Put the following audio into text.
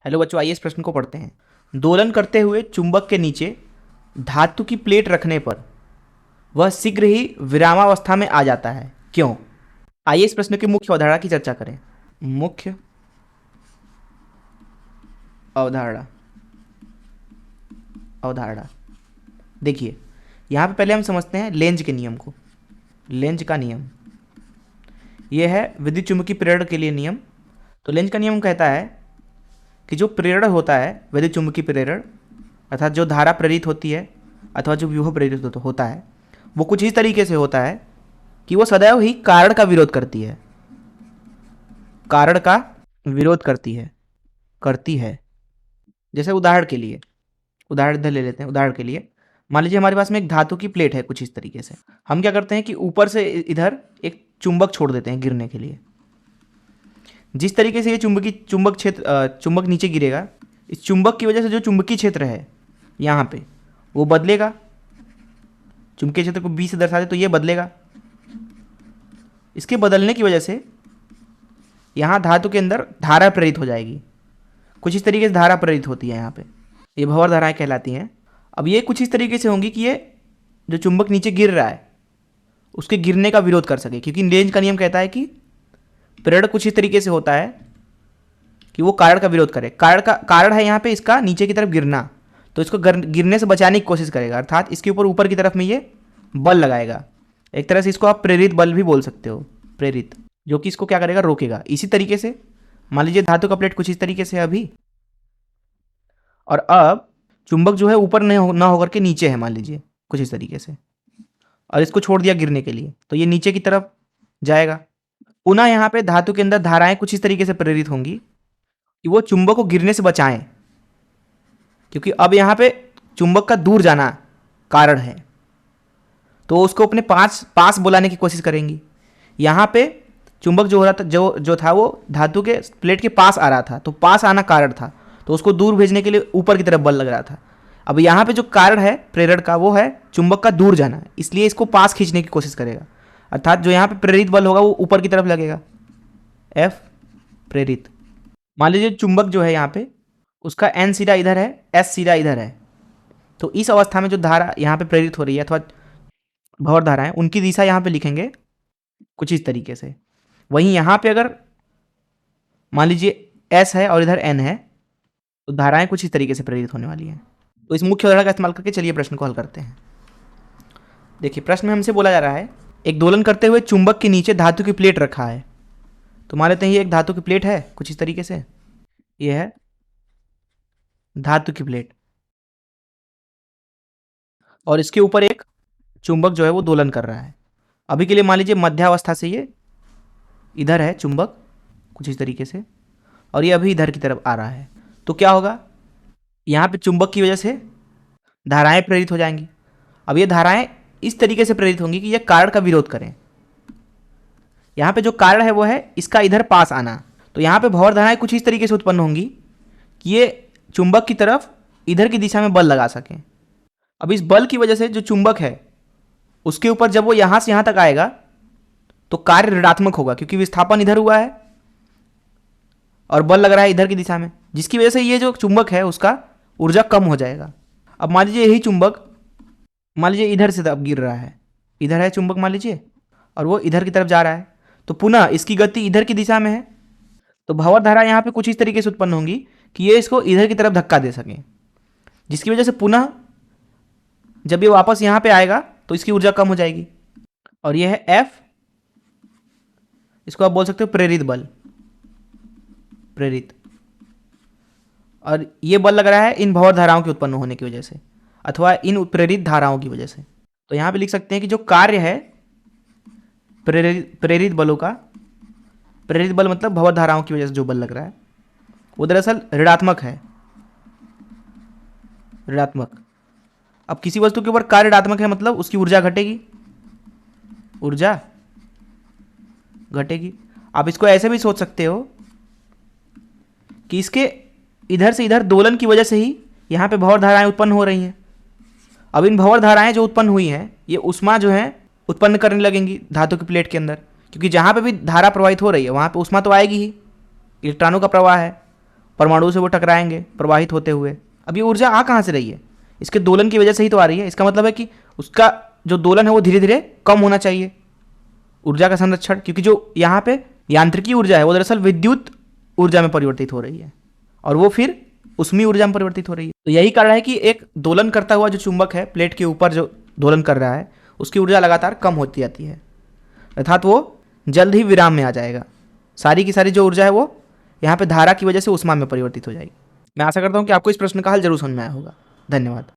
Hello बच्चों, आइए इस प्रश्न को पढ़ते हैं। दोलन करते हुए चुंबक के नीचे धातु की प्लेट रखने पर वह शीघ्र ही विरामावस्था में आ जाता है, क्यों? आइए इस प्रश्न की मुख्य अवधारणा की चर्चा करें। मुख्य अवधारणा अवधारणा देखिए, यहाँ पे पहले हम समझते हैं लेंज के नियम को। लेंज का नियम यह है विद्युत चुंबकीय प्रेरण के लिए नियम। तो लेंज का नियम कहता है कि जो प्रेरण होता है, विद्युत चुंबकीय प्रेरण अर्थात जो धारा प्रेरित होती है अथवा जो विभव प्रेरित होता है, वो कुछ इस तरीके से होता है कि वो सदैव ही कारण का विरोध करती है। कारण का विरोध करती है। जैसे उदाहरण इधर ले लेते हैं। उदाहरण के लिए मान लीजिए हमारे पास में एक धातु की प्लेट है कुछ इस तरीके से। हम क्या करते हैं कि ऊपर से इधर एक चुंबक छोड़ देते हैं गिरने के लिए। जिस तरीके से ये चुंबक नीचे गिरेगा, इस चुंबक की वजह से जो चुंबकीय क्षेत्र है यहाँ पे वो बदलेगा। चुंबकीय क्षेत्र को B से दर्शा दे तो ये बदलेगा। इसके बदलने की वजह से यहाँ धातु के अंदर धारा प्रेरित हो जाएगी। कुछ इस तरीके से धारा प्रेरित होती है यहाँ पे, ये भंवर धाराएं कहलाती हैं। अब ये कुछ इस तरीके से होंगी कि ये जो चुंबक नीचे गिर रहा है उसके गिरने का विरोध कर सके, क्योंकि लेंज का नियम कहता है कि प्रेरण कुछ इस तरीके से होता है कि वो कारण का विरोध करे। कारण है यहाँ पे इसका नीचे की तरफ गिरना, तो इसको गिरने से बचाने की कोशिश करेगा, अर्थात इसके ऊपर की तरफ में ये बल लगाएगा। एक तरह से इसको आप प्रेरित बल भी बोल सकते हो, प्रेरित, जो कि इसको क्या करेगा, रोकेगा। इसी तरीके से मान लीजिए धातु का प्लेट कुछ इस तरीके से अभी, और अब चुंबक जो है ऊपर ना होकर के नीचे है मान लीजिए कुछ इस तरीके से, और इसको छोड़ दिया गिरने के लिए, तो ये नीचे की तरफ जाएगा। पुनः यहाँ पे धातु के अंदर धाराएं कुछ इस तरीके से प्रेरित होंगी कि वो चुंबक को गिरने से बचाएं, क्योंकि अब यहाँ पे चुंबक का दूर जाना कारण है, तो उसको अपने पास बुलाने की कोशिश करेंगी। यहाँ पे चुंबक जो हो रहा था जो था वो धातु के प्लेट के पास आ रहा था, तो पास आना कारण था, तो उसको दूर भेजने के लिए ऊपर की तरफ बल लग रहा था। अब यहाँ पे जो कारण है प्रेरण का वो है चुंबक का दूर जाना, इसलिए इसको पास खींचने की कोशिश करेगा, अर्थात जो यहाँ पे प्रेरित बल होगा वो ऊपर की तरफ लगेगा, F प्रेरित। मान लीजिए चुंबक जो है यहाँ पे उसका N सिरा इधर है, S सिरा इधर है, तो इस अवस्था में जो धारा यहाँ पे प्रेरित हो रही है अथवा भंवर धारा है, उनकी दिशा यहाँ पे लिखेंगे कुछ इस तरीके से। वहीं यहाँ पे अगर मान लीजिए S है और इधर N है, तो धाराएं कुछ इस तरीके से प्रेरित होने वाली हैं। तो इस मुख्य अवधारणा का इस्तेमाल करके चलिए प्रश्न को हल करते हैं। देखिए, प्रश्न में हमसे बोला जा रहा है एक दोलन करते हुए चुंबक के नीचे धातु की प्लेट रखा है। तो मान लेते हैं ये एक धातु की प्लेट है कुछ इस तरीके से, ये है धातु की प्लेट, और इसके ऊपर एक चुंबक जो है वो दोलन कर रहा है। अभी के लिए मान लीजिए मध्यावस्था से ये इधर है चुंबक कुछ इस तरीके से, और ये अभी इधर की तरफ आ रहा है। तो क्या होगा, यहाँ पे चुंबक की वजह से धाराएं प्रेरित हो जाएंगी। अब ये धाराएं इस तरीके से प्रेरित होंगी कि ये कारण का विरोध करें। यहाँ पे जो कारण है वो है इसका इधर पास आना, तो यहाँ पे भंवर धाराएं कुछ इस तरीके से उत्पन्न होंगी कि ये चुंबक की तरफ इधर की दिशा में बल लगा सकें। अब इस बल की वजह से जो चुंबक है उसके ऊपर जब वो यहाँ से यहाँ तक आएगा तो कार्य ऋणात्मक होगा, क्योंकि विस्थापन इधर हुआ है और बल लग रहा है इधर की दिशा में, जिसकी वजह से ये जो चुंबक है उसका ऊर्जा कम हो जाएगा। अब मान लीजिए यही चुंबक मान लीजिए इधर से अब गिर रहा है, इधर है चुंबक मान लीजिए, और वो इधर की तरफ जा रहा है, तो पुनः इसकी गति इधर की दिशा में है, तो भंवर धारा यहाँ पे कुछ इस तरीके से उत्पन्न होंगी कि ये इसको इधर की तरफ धक्का दे सकें, जिसकी वजह से पुनः जब ये वापस यहाँ पे आएगा तो इसकी ऊर्जा कम हो जाएगी। और ये है F, इसको आप बोल सकते हो प्रेरित बल, प्रेरित। और ये बल लग रहा है इन भंवर धाराओं के उत्पन्न होने की वजह से अथवा इन प्रेरित धाराओं की वजह से। तो यहाँ पे लिख सकते हैं कि जो कार्य है प्रेरित बलों का, प्रेरित बल मतलब भंवर धाराओं की वजह से जो बल लग रहा है वो दरअसल ऋणात्मक है, ऋणात्मक। अब किसी वस्तु के ऊपर कार्य ऋणात्मक है मतलब उसकी ऊर्जा घटेगी, ऊर्जा घटेगी। आप इसको ऐसे भी सोच सकते हो कि इसके इधर से इधर दोलन की वजह से ही यहाँ पे भंवर धाराएं उत्पन्न हो रही हैं। अब इन भंवर धाराएं जो उत्पन्न हुई हैं ये ऊष्मा जो है उत्पन्न करने लगेंगी धातु की प्लेट के अंदर, क्योंकि जहाँ पे भी धारा प्रवाहित हो रही है वहाँ पे ऊष्मा तो आएगी ही, इलेक्ट्रॉनों का प्रवाह है, परमाणु से वो टकराएंगे प्रवाहित होते हुए। अब ये ऊर्जा आ कहाँ से रही है? इसके दोलन की वजह से ही तो आ रही है। इसका मतलब है कि उसका जो दोलन है वो धीरे धीरे कम होना चाहिए, ऊर्जा का संरक्षण, क्योंकि जो यहाँ पे यांत्रिकी ऊर्जा है वो दरअसल विद्युत ऊर्जा में परिवर्तित हो रही है और वो फिर उष्मीय ऊर्जा में परिवर्तित हो रही है। तो यही कारण है कि एक दोलन करता हुआ जो चुंबक है प्लेट के ऊपर जो दोलन कर रहा है उसकी ऊर्जा लगातार कम होती जाती है, अर्थात वो जल्द ही विराम में आ जाएगा। सारी की सारी जो ऊर्जा है वो यहाँ पे धारा की वजह से ऊष्मा में परिवर्तित हो जाएगी। मैं आशा करता हूँ कि आपको इस प्रश्न का हल जरूर समझ में आया होगा। धन्यवाद।